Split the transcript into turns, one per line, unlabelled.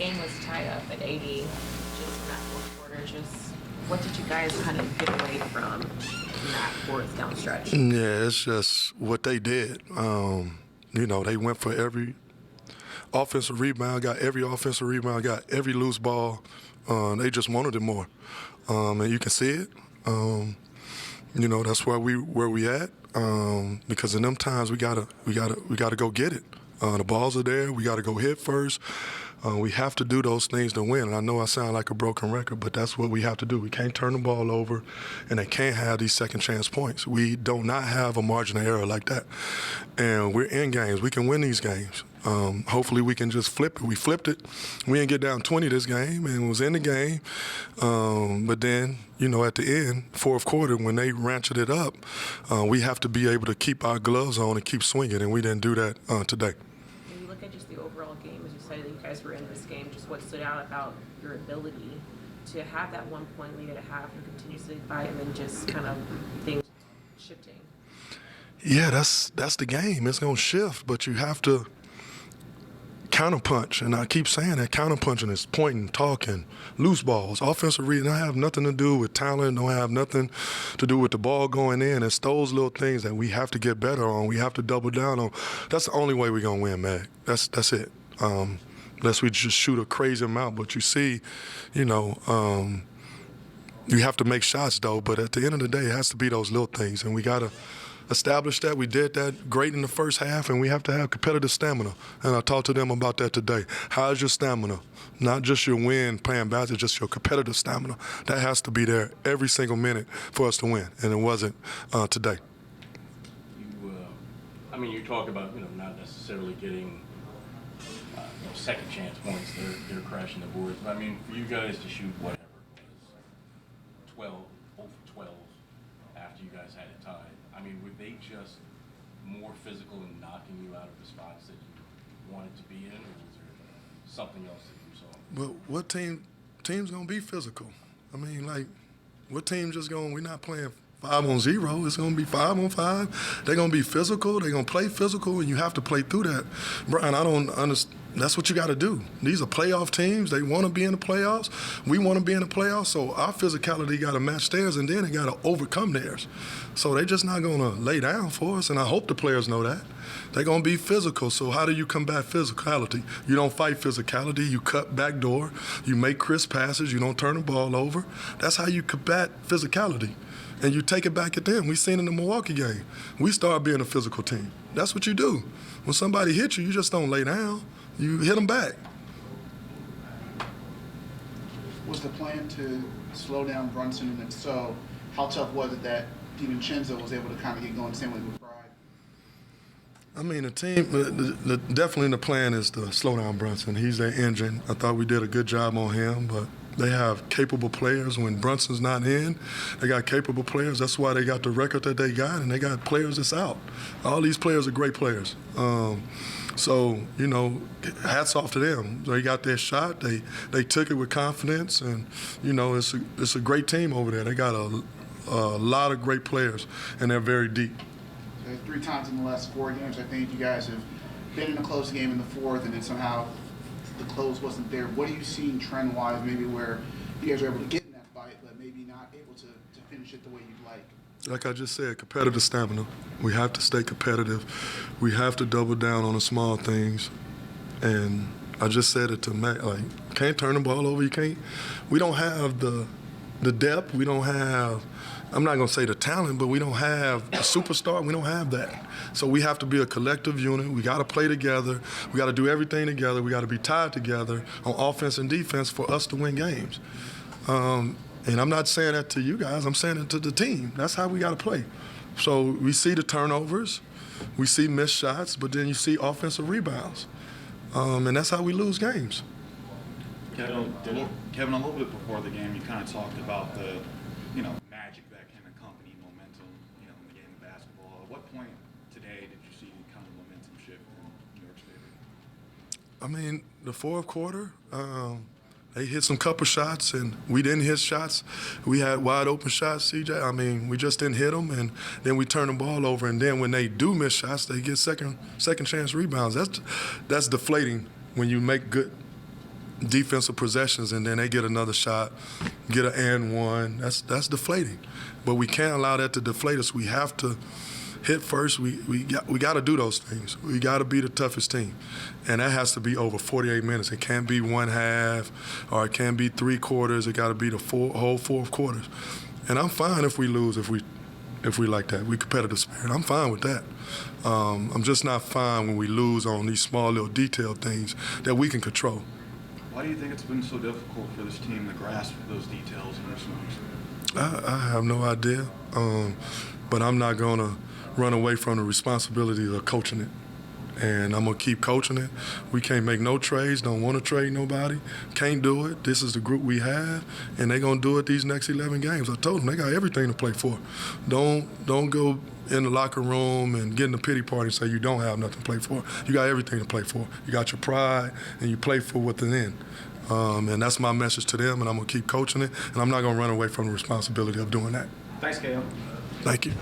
game was tied up at 80 just in that fourth quarter. Just what did you guys kind of get away from in that fourth down stretch?
Yeah, it's just what they did. They went for every offensive rebound, got every offensive rebound, got every loose ball. They just wanted it more, and you can see it. That's where we at. Because in them times we gotta go get it. The balls are there. We gotta go hit first. We have to do those things to win. And I know I sound like a broken record, but that's what we have to do. We can't turn the ball over, and they can't have these second chance points. We do not have a margin of error like that. And we're in games. We can win these games. Hopefully we can just flip it. We flipped it. We didn't get down 20 this game and was in the game. But then, at the end, fourth quarter, when they ratcheted it up, we have to be able to keep our gloves on and keep swinging, and we didn't do that today.
When you look at just the overall game, as you said that you guys were in this game, just what stood out about your ability to have that 1 point lead at a half and continuously fight and then just kind of things shifting?
Yeah, that's the game. It's going to shift, but you have to counterpunch, and I keep saying that counterpunching is pointing, talking, loose balls, offensive reading. Don't have nothing to do with talent. Don't have nothing to do with the ball going in. It's those little things that we have to get better on. We have to double down on. That's the only way we're gonna win, Mag. That's it. Unless we just shoot a crazy amount. But you see, you have to make shots though. But at the end of the day, it has to be those little things, and we gotta established that. We did that great in the first half, and we have to have competitive stamina. And I talked to them about that today. How's your stamina? Not just your win playing basketball, just your competitive stamina. That has to be there every single minute for us to win, and it wasn't today.
You talk about not necessarily getting second chance points. They're crashing the boards. But for you guys to shoot whatever it was, 12 over 12 after you guys had it tied. Were they just more physical in knocking you out of the spots that you wanted to be in, or was there something else that you saw?
But what team's gonna be physical? What team just going? We're not playing 5-on-0. It's gonna be 5-on-5. They're gonna be physical. They're gonna play physical, and you have to play through that. Brian, I don't understand. That's what you got to do. These are playoff teams. They want to be in the playoffs. We want to be in the playoffs. So our physicality got to match theirs, and then they got to overcome theirs. So they're just not going to lay down for us, and I hope the players know that. They're going to be physical. So how do you combat physicality? You don't fight physicality. You cut back door. You make crisp passes. You don't turn the ball over. That's how you combat physicality. And you take it back at them. We seen in the Milwaukee game. We start being a physical team. That's what you do. When somebody hits you, you just don't lay down. You hit them back.
Was the plan to slow down Brunson, and if so, how tough was it that DiVincenzo was able to kind of get going the same way with Bride?
The team, definitely the plan is to slow down Brunson. He's their engine. I thought we did a good job on him, but they have capable players. When Brunson's not in, they got capable players. That's why they got the record that they got, and they got players that's out. All these players are great players. So, hats off to them. They got their shot. They took it with confidence, and, it's a great team over there. They got a lot of great players, and they're very deep.
3 times in the last 4 games, I think you guys have been in a close game in the fourth, and then somehow the close wasn't there. What are you seeing trend-wise, maybe where you guys are able to get in that fight, but maybe not able to finish it the way you'd like?
Like I just said, competitive stamina. We have to stay competitive. We have to double down on the small things. And I just said it to Matt, can't turn the ball over. We don't have the depth. We don't have, I'm not going to say the talent, but we don't have a superstar. We don't have that. So we have to be a collective unit. We got to play together. We got to do everything together. We got to be tied together on offense and defense for us to win games. And I'm not saying that to you guys. I'm saying it to the team. That's how we got to play. So we see the turnovers. We see missed shots, but then you see offensive rebounds. And that's how we lose games.
Kevin, a little bit before the game, you kind of talked about the, magic that can accompany momentum, in the game of basketball. At what point today did you see kind of momentum shift in New York State?
The fourth quarter, they hit some couple shots, and we didn't hit shots. We had wide open shots, CJ. We just didn't hit them, and then we turn the ball over. And then when they do miss shots, they get second chance rebounds. That's deflating when you make good defensive possessions and then they get another shot, get an and one. That's deflating. But we can't allow that to deflate us. We have to hit first. We got to do those things. We got to be the toughest team, and that has to be over 48 minutes. It can't be one half, or it can't be 3 quarters. It got to be the whole 4 quarters. And I'm fine if we lose, if we like that. We competitive spirit. I'm fine with that. I'm just not fine when we lose on these small little detailed things that we can control.
Why do you think it's been so difficult for this team to grasp those details in recent weeks?
I have no idea, but I'm not going to run away from the responsibility of coaching it. And I'm going to keep coaching it. We can't make no trades, don't want to trade nobody, can't do it. This is the group we have, and they're going to do it these next 11 games. I told them they got everything to play for. Don't go in the locker room and get in the pity party and say you don't have nothing to play for. You got everything to play for. You got your pride, and you play for what's in. And that's my message to them, and I'm going to keep coaching it, and I'm not going to run away from the responsibility of doing that.
Thanks, KO.
Thank you.